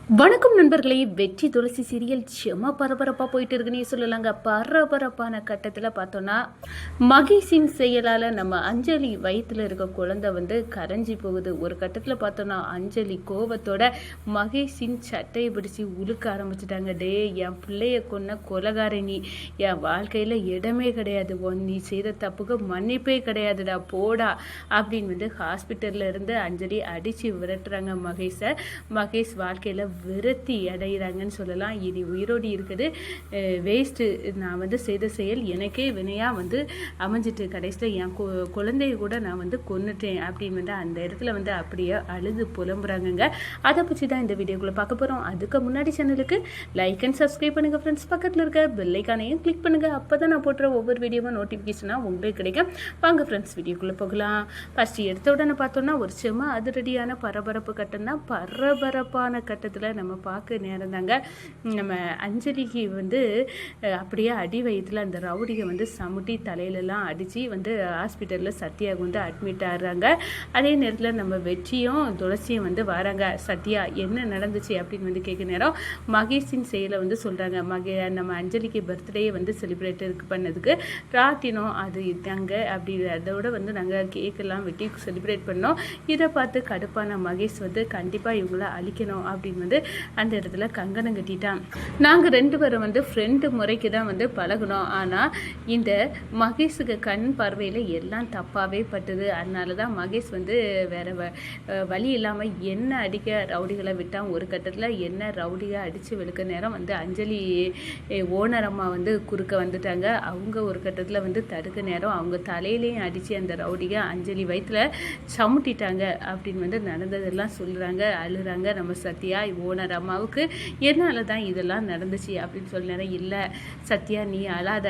வணக்கம் நண்பர்களே. வெற்றி துளசி சீரியல் செம பரபரப்பாக போயிட்டு இருக்குன்னே சொல்லலாங்க. பரபரப்பான கட்டத்தில் பார்த்தோன்னா மகேஷின் செயலால் நம்ம அஞ்சலி வயிற்றில் இருக்க குழந்தை கரைஞ்சி போகுது. ஒரு கட்டத்தில் பார்த்தோன்னா அஞ்சலி கோபத்தோட மகேஷின் சட்டையை பிடிச்சி உழுக்க ஆரம்பிச்சிட்டாங்க. டே, என் பிள்ளைய கொன்ன கொலகாரணி, என் வாழ்க்கையில் இடமே கிடையாது, நீ செய்த தப்புக்கு மன்னிப்பே கிடையாதுடா, போடா அப்படின்னு ஹாஸ்பிட்டலில் இருந்து அஞ்சலி அடித்து விரட்டுறாங்க மகேஷை. மகேஷ் வாழ்க்கையில் விரத்தி அடைகிறாங்கன்னு சொல்லலாம். இனி உயிரோடு இருக்குது வேஸ்ட்டு, நான் செய்த செயல் எனக்கே வினையாக அமைஞ்சிட்டு, கடைசியில் என் குழந்தைய கூட நான் கொன்னுட்டேன் அப்படின்னு அந்த இடத்துல அப்படியே அழுது புலம்புறாங்கங்க. அதை பற்றி தான் இந்த வீடியோக்குள்ளே பார்க்க போகிறோம். அதுக்கு முன்னாடி சேனலுக்கு லைக் அண்ட் சப்ஸ்கிரைப் பண்ணுங்கள் ஃப்ரெண்ட்ஸ். பக்கத்தில் இருக்க பெல்லைக்கானையும் கிளிக் பண்ணுங்கள். அப்போ தான் நான் போட்டுற ஒவ்வொரு வீடியோவும் நோட்டிஃபிகேஷனாக உங்களுக்கு கிடைக்கும். வாங்க ஃப்ரெண்ட்ஸ், வீடியோக்குள்ளே போகலாம். ஃபஸ்ட்டு எடுத்த உடனே பார்த்தோன்னா ஒரு செம அதிரடியான பரபரப்பு கட்டம் தான். பரபரப்பான கட்டத்தில் நம்ம பார்க்க நேரம் தாங்க. நம்ம அஞ்சலிக்கு அப்படியே அடி வயிற்றுல அந்த ரவுடிகை சமுட்டி தலையிலலாம் அடித்து ஹாஸ்பிட்டலில் சத்யாவுக்கு அட்மிட் ஆகிறாங்க. அதே நேரத்தில் நம்ம வெற்றியும் துளசியும் வராங்க. சத்யா என்ன நடந்துச்சு அப்படின்னு கேட்க நேரம் மகேஷின் செயலை சொல்கிறாங்க. நம்ம அஞ்சலிக்கு பர்த்டே செலிப்ரேட் பண்ணதுக்கு ராட்டினோம் அது இதாங்க, அப்படி அதோட நாங்கள் கேக்கெல்லாம் வெட்டி செலிப்ரேட் பண்ணோம். இதை பார்த்து கடுப்பான மகேஷ் கண்டிப்பாக இவங்கள அழிக்கணும் அப்படின்னு அந்த இடத்துல கங்கணம் கட்டிட்டான். நாங்கள் ரெண்டு பேரும் ஃப்ரெண்டு முறைக்கு தான் பழகணும். ஆனால் இந்த மகேஷுக்கு கண் பார்வையில் எல்லாம் தப்பாகவே பட்டுது. அதனால தான் மகேஷ் வேற வழி இல்லாமல் என்ன அடிக்க ரவுடிகளை விட்டான். ஒரு கட்டத்தில் என்ன ரவுடியை அடித்து வெளுக்க நேரம் அஞ்சலி ஓனர் அம்மா குறுக்க வந்துட்டாங்க. அவங்க ஒரு கட்டத்தில் தடுக்க நேரம் அவங்க தலையிலையும் அடித்து அந்த ரவுடியை அஞ்சலி வயிற்றில் சமுட்டிட்டாங்க அப்படின்னு நடந்ததெல்லாம் சொல்கிறாங்க. அழுகிறாங்க நம்ம சத்யா. ஓனர் அம்மாவுக்கு என்னால் தான் இதெல்லாம் நடந்துச்சு அப்படின்னு சொல்லினேன். இல்லை சத்யா, நீ அழாத,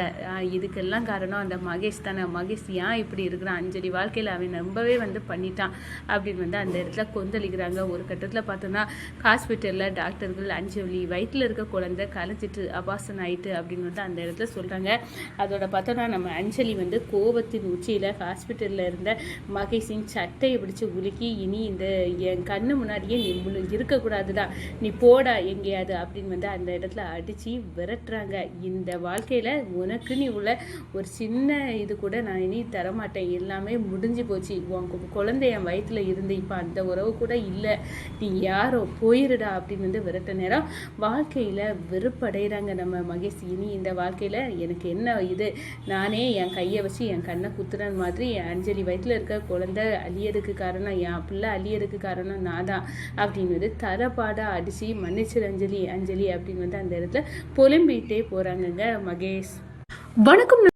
இதுக்கெல்லாம் காரணம் அந்த மகேஷ் தானே. மகேஷ் ஏன் இப்படி இருக்கிறான், அஞ்சலி வாழ்க்கையில் அவன் ரொம்பவே பண்ணிட்டான் அப்படின்னு அந்த இடத்துல கொந்தளிக்கிறாங்க. ஒரு கட்டத்தில் பார்த்தோன்னா ஹாஸ்பிட்டலில் டாக்டர்கள் அஞ்சலி வயிற்றில் இருக்க குழந்தை கலைச்சிட்டு அபாசன் ஆயிட்டு அப்படின்னு அந்த இடத்துல சொல்கிறாங்க. அதோட பார்த்தோன்னா நம்ம அஞ்சலி கோபத்தின் உச்சியில் ஹாஸ்பிட்டலில் இருந்த மகேஷின் சட்டையை பிடிச்சி உலுக்கி, இனி இந்த என் கண்ணு முன்னாடியே நீ இருக்கக்கூடாதுடா, நீ போடா எங்கேயாது அப்படின்னு அந்த இடத்துல அடித்து விரட்டுறாங்க. இந்த வாழ்க்கையில் உனக்குன்னு உள்ள ஒரு சின்ன இது கூட நான் இனி தரமாட்டேன், எல்லாமே முடிஞ்சு போச்சு, உன் குழந்தை என் வயிற்றில் இருந்து இப்போ அந்த உறவு கூட இல்லை, நீ யாரோ போயிருடா அப்படின்னு விரட்ட நேரம் வாழ்க்கையில் வெறுப்படைகிறாங்க நம்ம மகேஷ். இனி இந்த வாழ்க்கையில் எனக்கு என்ன இது, நானே என் கையை வச்சு என் கண்ணை குத்துற மாதிரி என் அஞ்சலி வயிற்றில் இருக்க குழந்தை அழியறதுக்கு காரணம், என் பிள்ளை அழியறதுக்கு காரணம் நான் தான் அப்படின்னு தரப்பாடாக அடித்து மன்னிச்சிரு அஞ்சலி அஞ்சலி அப்படின்னு அந்த இடத்துல புலம்பிகிட்டே போகிறாங்கங்க மகேஷ். வணக்கம்.